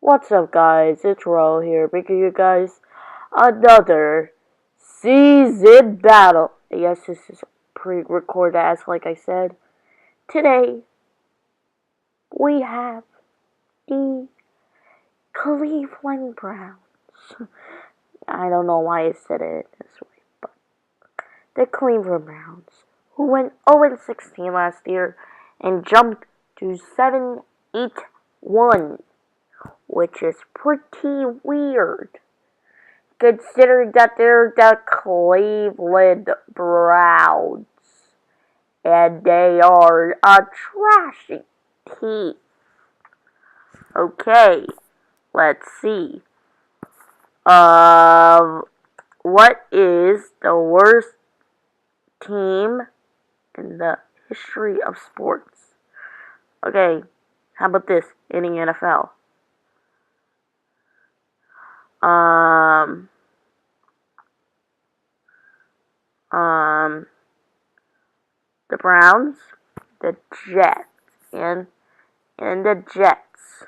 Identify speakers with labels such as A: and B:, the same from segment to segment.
A: What's up, guys? It's Ro here, bringing you guys another season battle. Yes, this is pre-recorded, as like I said. Today, we have the Cleveland Browns. I don't know why I said it this way, but the Cleveland Browns, who went 0-16 last year and jumped to 7-8-1. Which is pretty weird, considering that they're the Cleveland Browns, and they are a trashy team. Okay, let's see. What is the worst team in the history of sports? Okay, how about this in the NFL? The Browns, the Jets, and the Jets.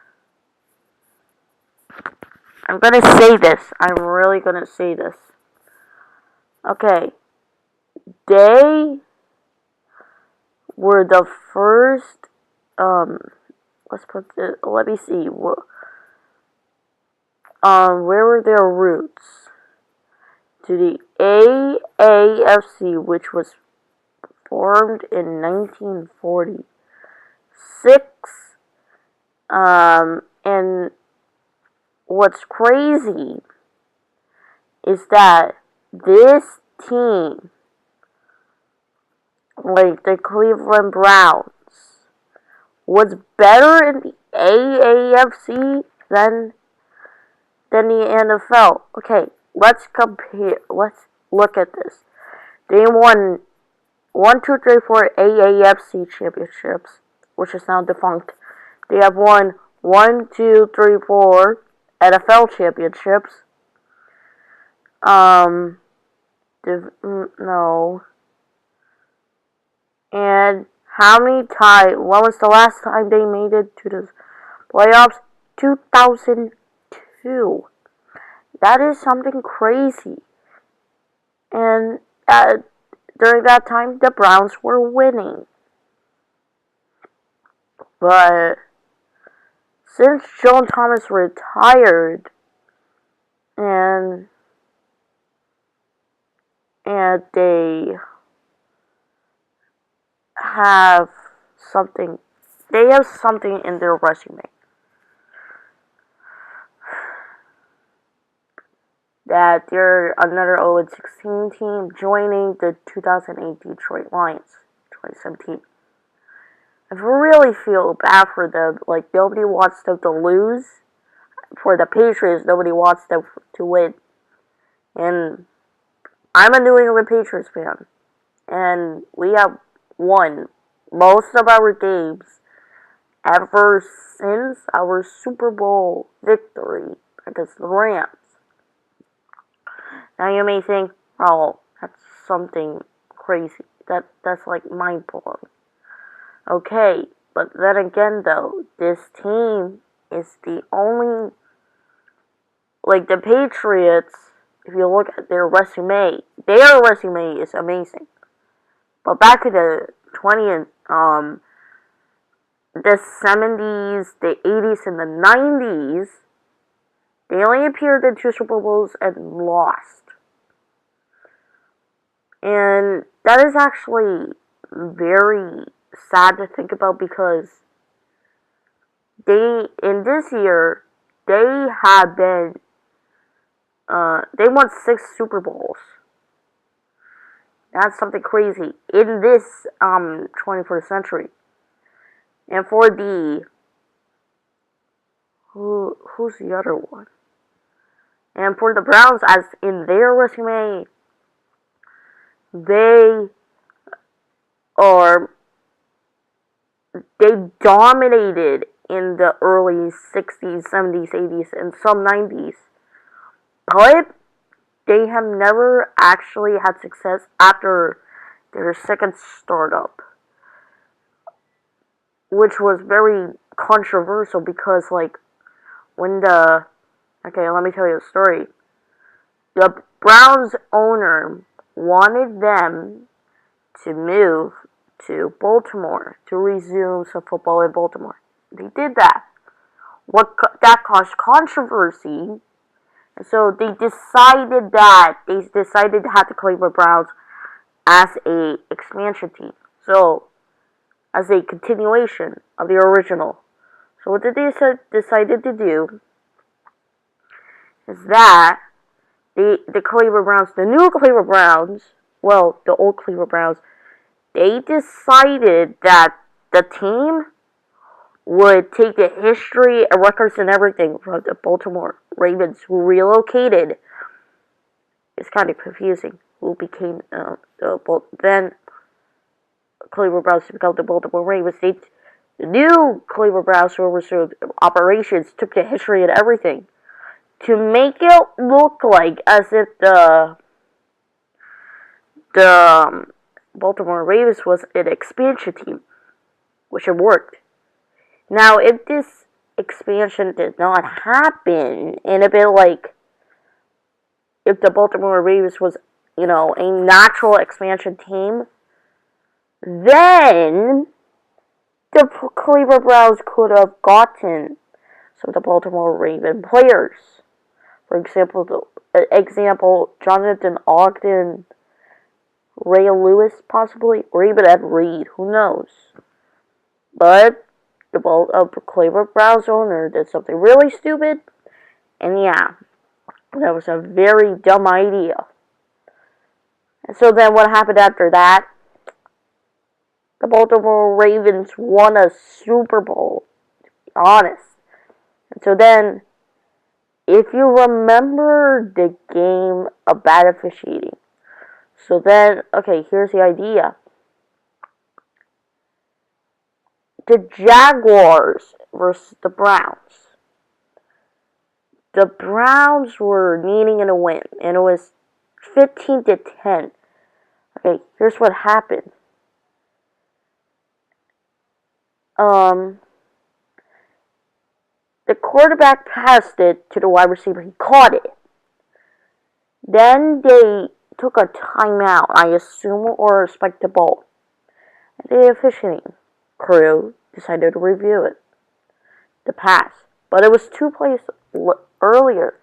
A: I'm gonna say this. I'm really gonna say this. Okay, they were the first. Let me see. Where were their roots? To the AAFC, which was formed in 1946. And what's crazy is that this team, like the Cleveland Browns, was better in the AAFC than the NFL. Okay, let's compare. Let's look at this. They won 1, 2, 3, 4 AAFC championships, which is now defunct. They have won 1, 2, 3, 4 NFL championships. No. And how many times? When was the last time they made it to the playoffs? 2002. That is something crazy. And during that time, the Browns were winning. But since Joe Thomas retired, and they have something in their resume that they're another 0-16 team joining the 2008 Detroit Lions, 2017. I really feel bad for them. Like, nobody wants them to lose. For the Patriots, nobody wants them to win. And I'm a New England Patriots fan. And we have won most of our games ever since our Super Bowl victory against the Rams. Now you may think, oh, that's something crazy. That's like mind-blowing. Okay, but then again though, this team is the only, like the Patriots, if you look at their resume is amazing. But back in the the 70s, the 80s, and the 90s, they only appeared in 2 Super Bowls and lost. And that is actually very sad to think about, because in this year, they have been, they won 6 Super Bowls. That's something crazy in this 21st century. And for who's the other one? And for the Browns, as in their resume, they dominated in the early 60s, 70s, 80s, and some 90s. But they have never actually had success after their second startup, which was very controversial because, like, when the okay, let me tell you a story. The Browns owner wanted them to move to Baltimore to resume some football in Baltimore. They did that. That caused controversy, and so they decided to have the Cleveland Browns as a expansion team. So as a continuation of the original. So what they decided to do is that the Cleveland Browns, the new Cleveland Browns, well, the old Cleveland Browns, they decided that the team would take the history and records and everything from the Baltimore Ravens, who relocated. It's kind of confusing. Who became then Cleveland Browns to become the Baltimore Ravens. The new Cleveland Browns, who oversaw operations, took the history and everything to make it look like as if the Baltimore Ravens was an expansion team, which it worked. Now, if this expansion did not happen, and a bit like if the Baltimore Ravens was, a natural expansion team, then the Cleveland Browns could have gotten some of the Baltimore Raven players. For example, Jonathan Ogden, Ray Lewis, possibly, or even Ed Reed, who knows? But the Cleveland Browns owner did something really stupid, and yeah, that was a very dumb idea. And so then what happened after that? The Baltimore Ravens won a Super Bowl, to be honest. And so then, if you remember the game of bad officiating, so then, okay, here's the idea. The Jaguars versus the Browns. The Browns were needing a win, and it was 15-10. Okay, here's what happened. The quarterback passed it to the wide receiver. He caught it. Then they took a timeout, I assume, or spiked the ball. The officiating crew decided to review it, the pass. But it was 2 plays earlier,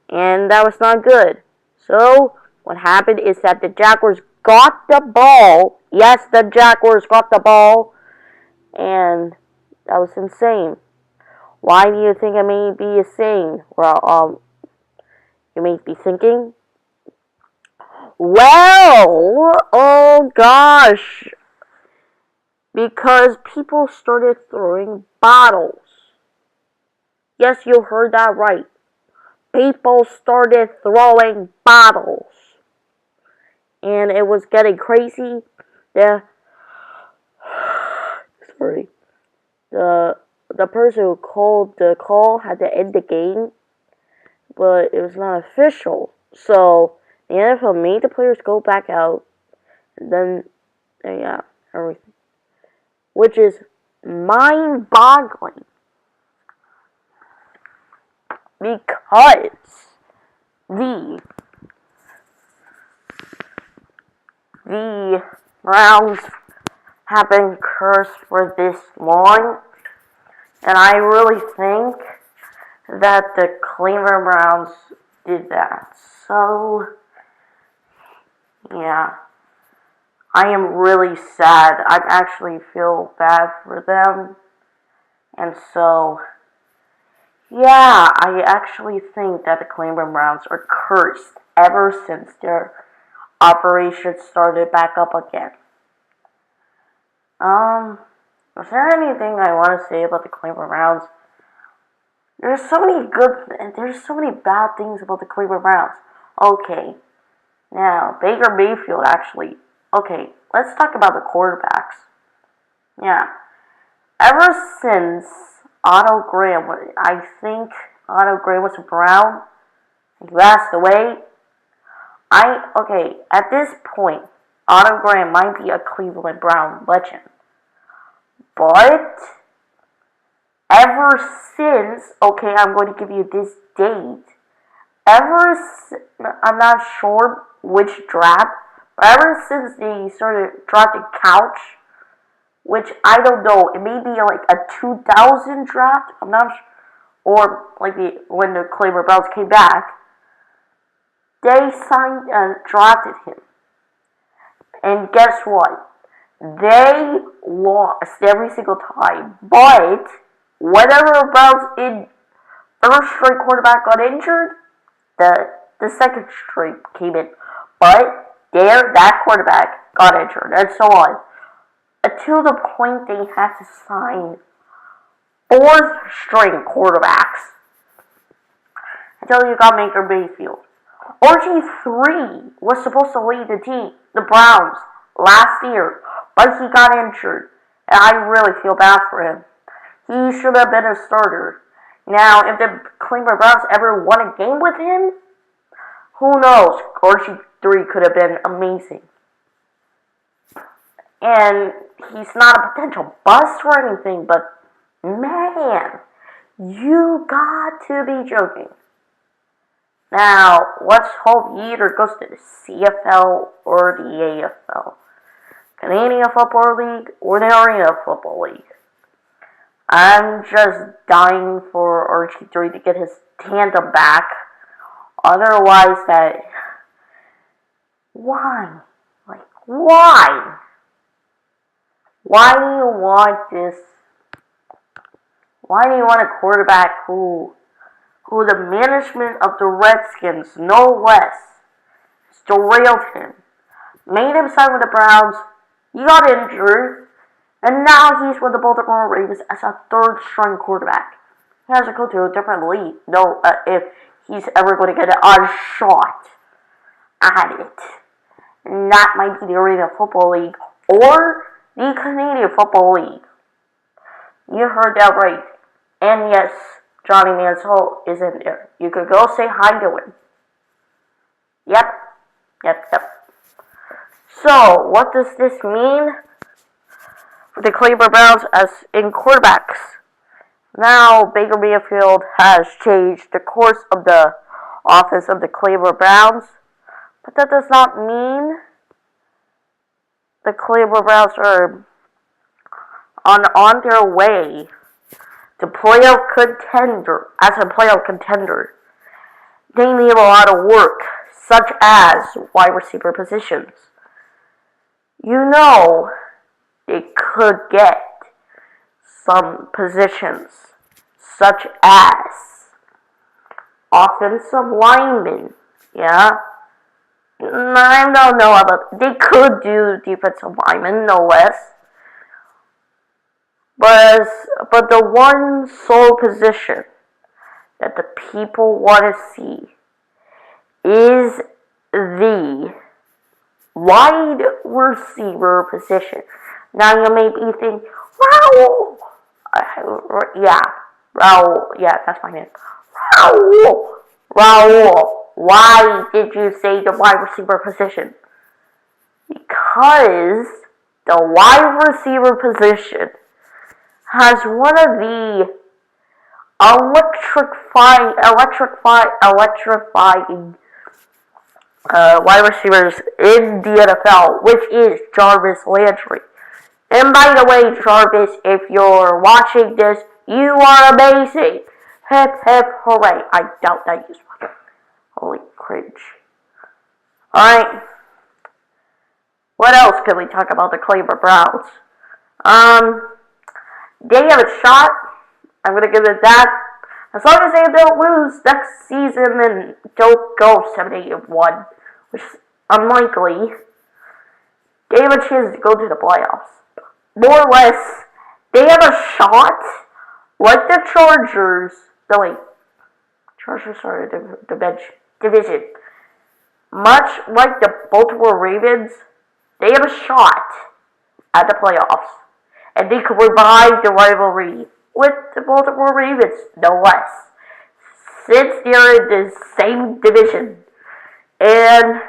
A: and that was not good. So what happened is that the Jaguars got the ball. Yes, the Jaguars got the ball, and that was insane. Why do you think it may be insane? Well, you may be thinking, well, oh gosh, because people started throwing bottles. Yes, you heard that right. People started throwing bottles. And it was getting crazy. The person who called the call had to end the game, but it was not official. So the NFL made the players go back out, and then, yeah, everything. Which is mind-boggling. Because the Browns have been cursed for this long, and I really think that the Cleveland Browns did that. So, yeah, I am really sad. I actually feel bad for them, and so, yeah, I actually think that the Cleveland Browns are cursed ever since their operation started back up again. Is there anything I want to say about the Cleveland Browns? There's so many bad things about the Cleveland Browns. Okay, now, Baker Mayfield actually. Okay, let's talk about the quarterbacks. Yeah, ever since Otto Graham, I think Otto Graham was a Brown, he passed away. At this point, Otto Graham might be a Cleveland Brown legend. But ever since, okay, I'm going to give you this date. I'm not sure which draft, but ever since they started drafting Couch, which I don't know, it may be like a 2000 draft, I'm not sure, or like when the Cleveland Browns came back, they signed and drafted him. And guess what? They lost every single time. But whenever Browns in first string quarterback got injured, the second string came in. But that quarterback got injured, and so on. Until the point they had to sign fourth string quarterbacks. Until you got Baker Mayfield. RG3 was supposed to lead the team, the Browns, last year, but he got injured, and I really feel bad for him. He should have been a starter. Now, if the Cleveland Browns ever won a game with him, who knows? RG3 could have been amazing. And he's not a potential bust or anything, but man, you got to be joking. Now, let's hope he either goes to the CFL or the AFL. Canadian Football League or the Arena Football League. I'm just dying for RG3 to get his tandem back. Otherwise, why? Like, why? Why do you want this? Why do you want a quarterback who the management of the Redskins, no less, derailed him, made him sign with the Browns, he got injured, and now he's with the Baltimore Ravens as a third-string quarterback. He has to go to a different league. No, if he's ever going to get a shot at it. And that might be the Arena Football League or the Canadian Football League. You heard that right. And yes, Johnny Manziel is in there. You could go say hi to him. Yep. So, what does this mean for the Cleveland Browns as in quarterbacks? Now, Baker Mayfield has changed the course of the offense of the Cleveland Browns, but that does not mean the Cleveland Browns are on their way to playoff contender. As a playoff contender, they need a lot of work, such as wide receiver positions. You know, they could get some positions, such as offensive linemen. Yeah, I don't know about. They could do defensive linemen, no less. But the one sole position that the people want to see is the wide receiver position. Now you may be thinking, Raul! Yeah, that's my name. Raul, why did you say the wide receiver position? Because the wide receiver position has one of the electrifying wide receivers in the NFL, which is Jarvis Landry. And by the way, Jarvis, if you're watching this, you are amazing. Hip, hip, hooray. I doubt that you spot. Holy cringe. Alright. What else can we talk about the Cleveland Browns? They have a shot. I'm going to give it that. As long as they don't lose next season and don't go 7-8-1, which is unlikely, they have a chance to go to the playoffs. More or less, they have a shot, like the Chargers. No, wait. Chargers are the division. Much like the Baltimore Ravens, they have a shot at the playoffs. And they could revive the rivalry with the Baltimore Ravens, no less. Since they're in the same division. And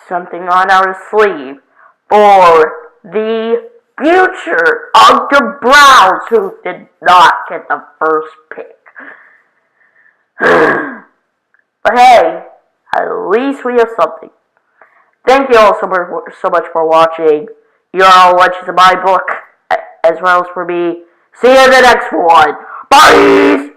A: something on our sleeve for the future of the Browns, who did not get the first pick. But hey, at least we have something. Thank you all so much for watching. You're all legends in my book, as well as for me. See you in the next one. Bye!